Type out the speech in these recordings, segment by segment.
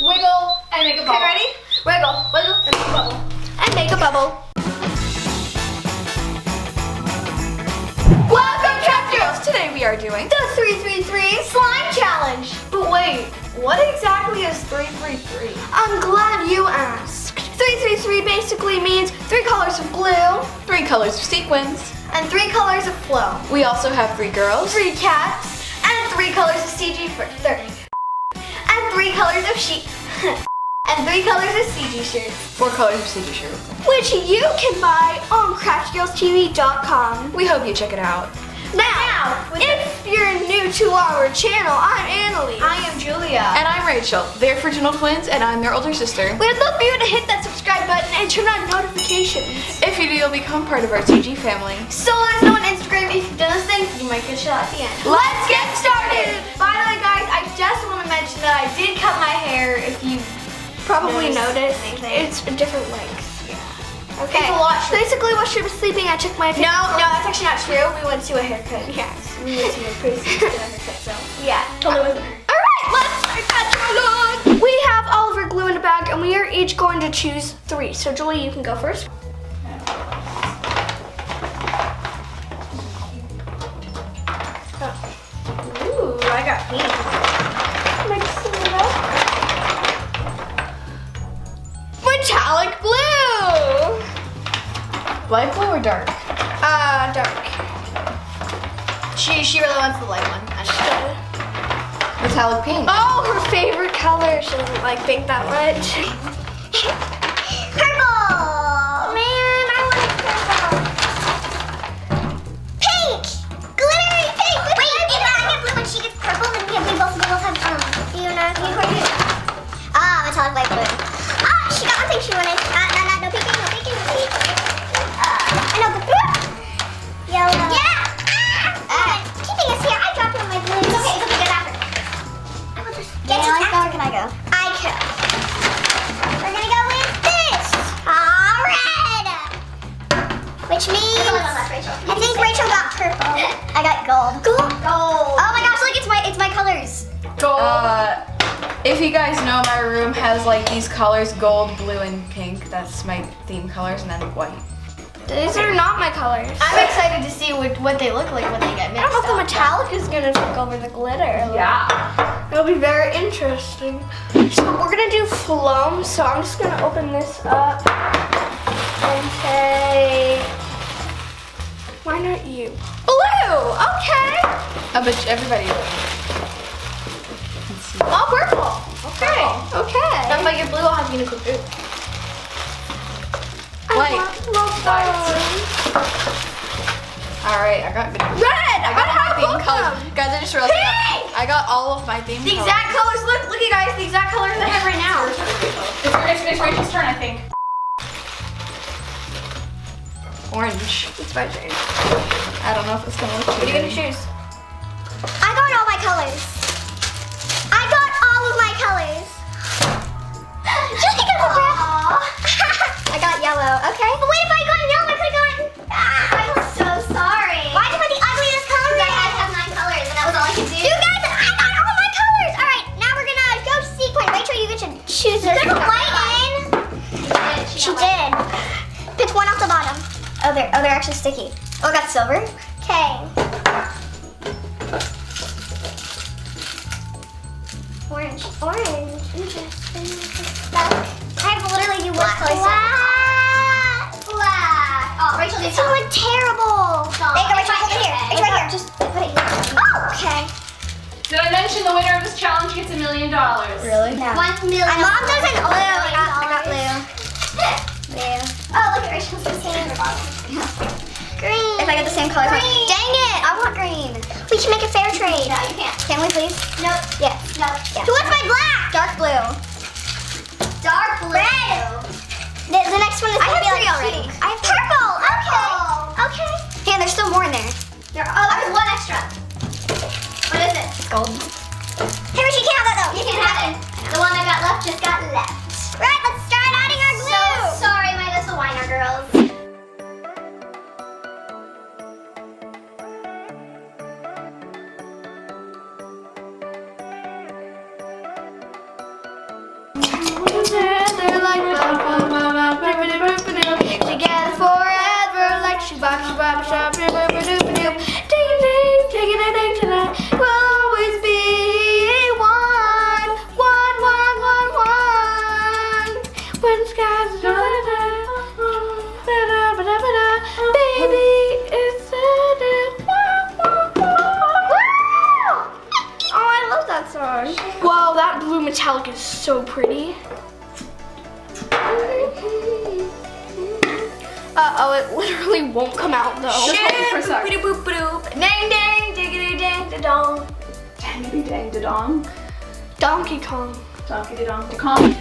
wiggle, and make a bubble. Okay, ready? Wiggle, wiggle, and make a bubble. And make a bubble. Welcome, Craftygirls! Today we are doing the 333 slime challenge. But wait, what exactly is 333? I'm glad you asked. 333 basically means 3 colors of glue, 3 colors of sequins. and 3 colors of floam, We also have 3 girls. 3 cats, and 3 colors of CG for 30, and 3 colors of sheep, and 3 colors of CG shirts, 4 colors of CG shirts. which you can buy on craftygirlstv.com. We hope you check it out. Now, if you're new to our channel, I'm Annalie. I am Julia. And I'm Rachel. They're fraternal twins and I'm their older sister. We'd love for you to hit that subscribe button and turn on notifications. If you do, you'll become part of our CG family. So let us know on Instagram if you've done those things. You might get a shout at the end. Let's get started! By the way, guys, I just want to mention that I did cut my hair. If you Probably notice noticed anything. it's a different length. Okay. It's a lot shorter. Basically, while she was sleeping, I took my No, that's actually not true. We went to a haircut. Yes. We went to a pretty good haircut, so. Yeah. Totally wasn't her. Alright, let's start that challenge! We have all of our glue in a bag and we are each going to choose 3. So Julie, you can go first. Ooh, I got pink. Mix it up. Metallic blue! Light blue or dark? Dark. She really wants the light one. I know. Metallic pink. Oh, her favorite color. She doesn't like pink that much. Purple! Man, I want purple. Pink! Glittery pink! Wait, if I get blue and she gets purple, then we both have unicorn. Ah, metallic light blue. Ah, she got one thing she wanted. No peeking, no peeking, no peeking. No, yellow. Yeah! Keeping us here, I dropped one of my blues. It's okay, get after. I will just get you after. Can I go? I can. We're gonna go with this. Red! Which means I think Rachel got purple. I got gold. Gold. Oh my gosh, look, it's my colors. If you guys know, my room has like these colors, gold, blue, and pink. That's my theme colors, and then white. These are not my colors. I'm excited to see what they look like when they get I mixed don't know up. if the metallic is gonna take over the glitter. Yeah. It'll be very interesting. So we're gonna do floam. So I'm just gonna open this up and say, why not you? Blue. Okay. I bet everybody. Let's see. Oh, purple. Okay. Okay. Now if I get blue, I'll have unicorn blue. White. Love All right, I got red. I got my have theme both of colors. them. Guys, I just realized Pink! I got all of my theme The colors. exact colors, look you guys, the exact colors I have right now. It's Rachel's turn, I think. Orange. It's my turn. I don't know if it's gonna look What are too you gonna good. choose? I got all my colors. I got all of my colors. Julie got the brown. I got yellow. Okay. But wait, if I got yellow, I could have gotten. I'm so sorry. Why did you put the ugliest color? I have 9 colors, and that was all I could do. You guys, I got all of my colors. All right, now we're gonna go sequin. Rachel, you get to choose this. There's a white in. She did. Pick one off the bottom. Oh, they're actually sticky. Oh, I got silver. Okay. Orange. Interesting. I have literally you black. Black. Oh, Rachel, this one look terrible. There you go, Rachel. Hold it here. It's right here. Just put it here. Oh, okay. Did I mention the winner of this challenge gets $1 million? Really? Yeah. $1 million. My mom doesn't blue. I got blue. Blue. Oh, look at Rachel's the same. Green. If I get the same color. Green. Dang it! I want green. We can make a fair trade. No, you can't. Can we please? Nope. Yes. No. Yeah. So what's my black? Dark blue. Dark blue. Red. The next one is gonna be like already. Pink. I have purple. Okay. Hey, there's still more in there. There's one extra. What is it? Gold. Hey, Rachel, you can't have that though. You can have it. The one I got left just got left. Right, let's start adding our glue. So sorry, my little whiner girls. bop, bop, shop, ding, ding, ding, ding, tonight. We'll always be one. When skies baby, it's oh, I love that song. Whoa, that blue metallic is so pretty. Uh-oh, it literally won't come out though. Just hold it for a sec. Boop, boop, dang, dang, diggity, dang, da dong. Dangity dang da dong. Donkey Kong. Donkey da dong da Kong.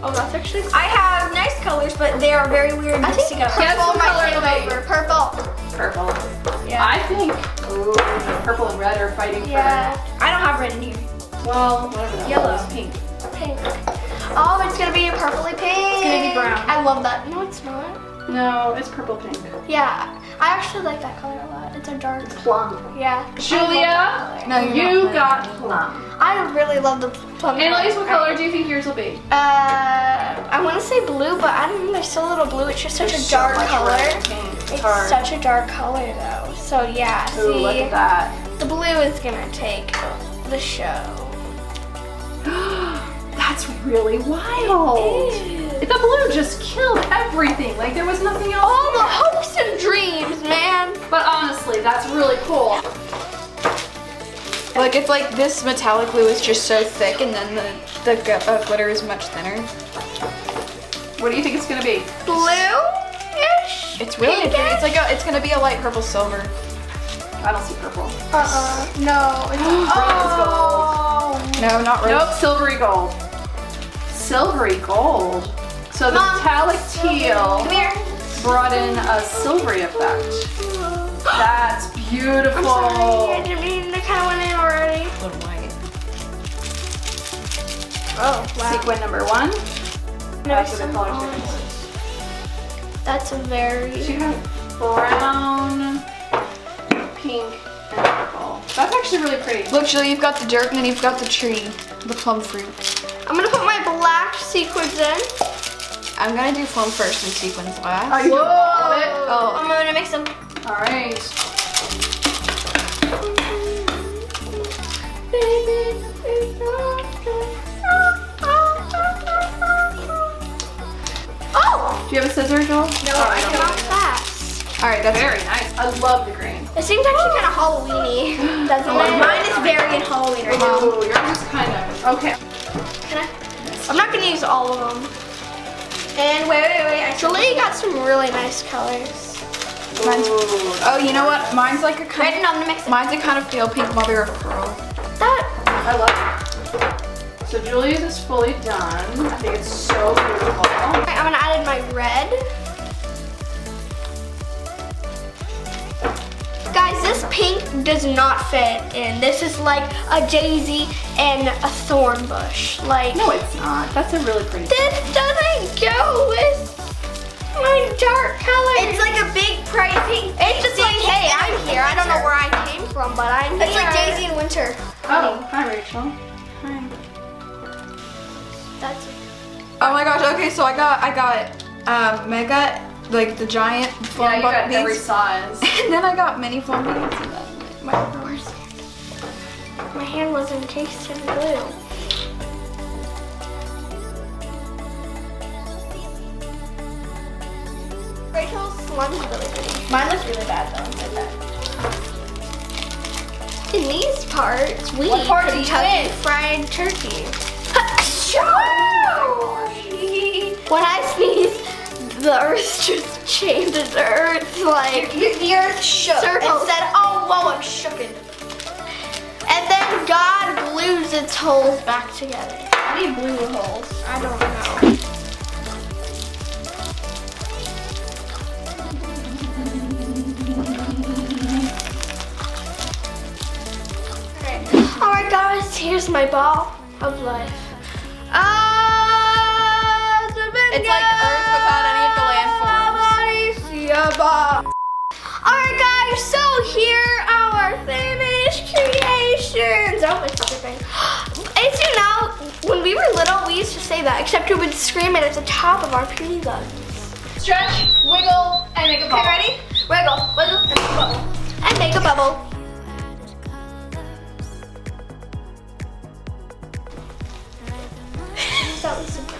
Oh, that's actually. I have nice colors, but they are very weird mixed together. Yeah, Purple what might color take are they? over. Purple. Purple. Yeah. I think purple and red are fighting Yeah. I don't have red in here. for, well, whatever that Yellow. was, pink. Pink. Oh, it's gonna be a purpley pink. It's gonna be brown. I love that. No, it's not. No, it's purple pink. Yeah, I actually like that color a lot. It's a dark. Plum. Yeah. Julia, No, you're you not got plum. I really love the plum. Annalise, what color. color do you think yours will be? I want to say blue, but I don't think there's so little blue. It's just such There's a dark so much color. red and pink. It's It's hard. such a dark color though. So yeah, Ooh, look see, at that. the blue is gonna take the show. That's really wild. The blue just killed everything. Like there was nothing else. All the hopes and dreams, man. But honestly, that's really cool. Like it's like this metallic blue is just so thick, and then the glitter is much thinner. What do you think it's gonna be? Blue-ish. It's really Pinkish? pretty. It's gonna be a light purple silver. I don't see purple. No. It's Oh. No, not really. Nope, silvery gold. Silvery gold. So the Mom, metallic teal Come here. brought in a silvery effect. That's beautiful. I'm sorry, I didn't mean to kind of went in already. Little white. Oh, wow. Sequin number 1. That's what the color orange. difference. That's a very. So you have brown, pink, and purple. That's actually really pretty. Look, Julie, you've got the dirt, and then you've got the tree, the plum fruit. I'm gonna put my black sequins in. I'm gonna do foam first and sequins last. Are you doing all of it? Oh, I'm gonna mix them. All right. Oh! Do you have a scissor, Joel? No, Oh, I don't. don't. Not fast. all right, that's Very nice. I love the green. It seems actually kind of Halloween-y, doesn't it? Mine is very in Halloween right now. Ooh, yours is kind of okay. I'm not gonna use all of them. And wait. Julie got some really nice colors. Ooh. Oh, you know what? Mine's like a Right, kind and I'm gonna mix of, it. mine's a kind of pale pink mother of pearl. That I love it. So Julia's is fully done. I think it's so beautiful. I'm gonna add in my red. Guys, this pink does not fit in. This is like a daisy and a thorn bush. Like, No, it's not. That's a really pretty. this doesn't go with my dark color. It's like a big bright pink. It's just like, hey, I'm here. I don't know where I came from, but I'm here. It's like Daisy in winter. Oh, hi Rachel. Hi. That's Oh my gosh. Okay, so I got mega, like the giant foam Yeah, you got every beads, size. and then I got mini foam beads, and then my my hand was encased in blue. Rachel's slime is really pretty. Mine looks really bad though. In these parts, we What part eat are you Kentucky in? Fried Turkey. When I sneeze, the earth just changes. The earth like The earth shook Circles. and said, oh, whoa, I'm shooken. and then God glues its holes back together. I need blue holes. I don't know. Alright guys, here's my ball of life. It's like Earth without any of the landforms. Alright guys, so here are our finished creations. Oh, it's dripping. As you know, when we little, we used to say that, except we would scream it at the top of our pee guns. Stretch, wiggle, and make a bubble. Okay, ready? Wiggle, wiggle, and make a bubble. And make a bubble. That was super.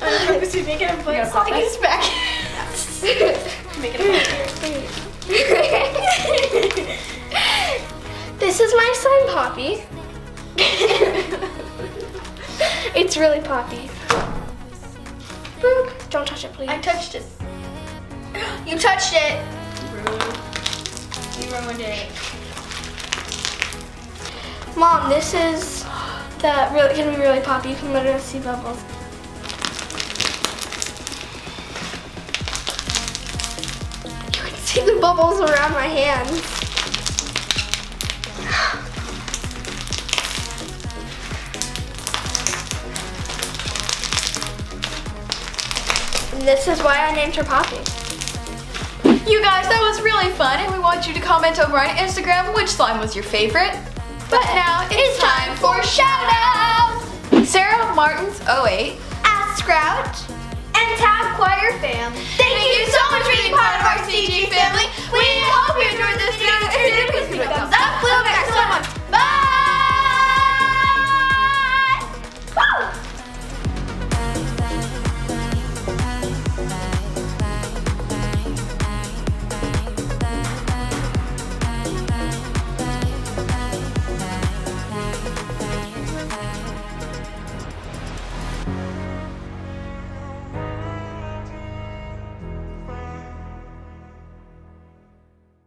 I'm purposely making a foot gotta pop like it. his back. Make it a bubble. This is my slime Poppy. It's really Poppy. Boop. Don't touch it, please. I touched it. You touched it. You ruined it. Mom, this is gonna be really Poppy. You can literally see bubbles. You can see the bubbles around my hands. And this is why I named her Poppy. You guys, that was really fun, and we want you to comment over on Instagram which slime was your favorite. But now it's time for shout-outs! Sarah Martins 08, Ask Sprout and Tab Choir Fam. Thank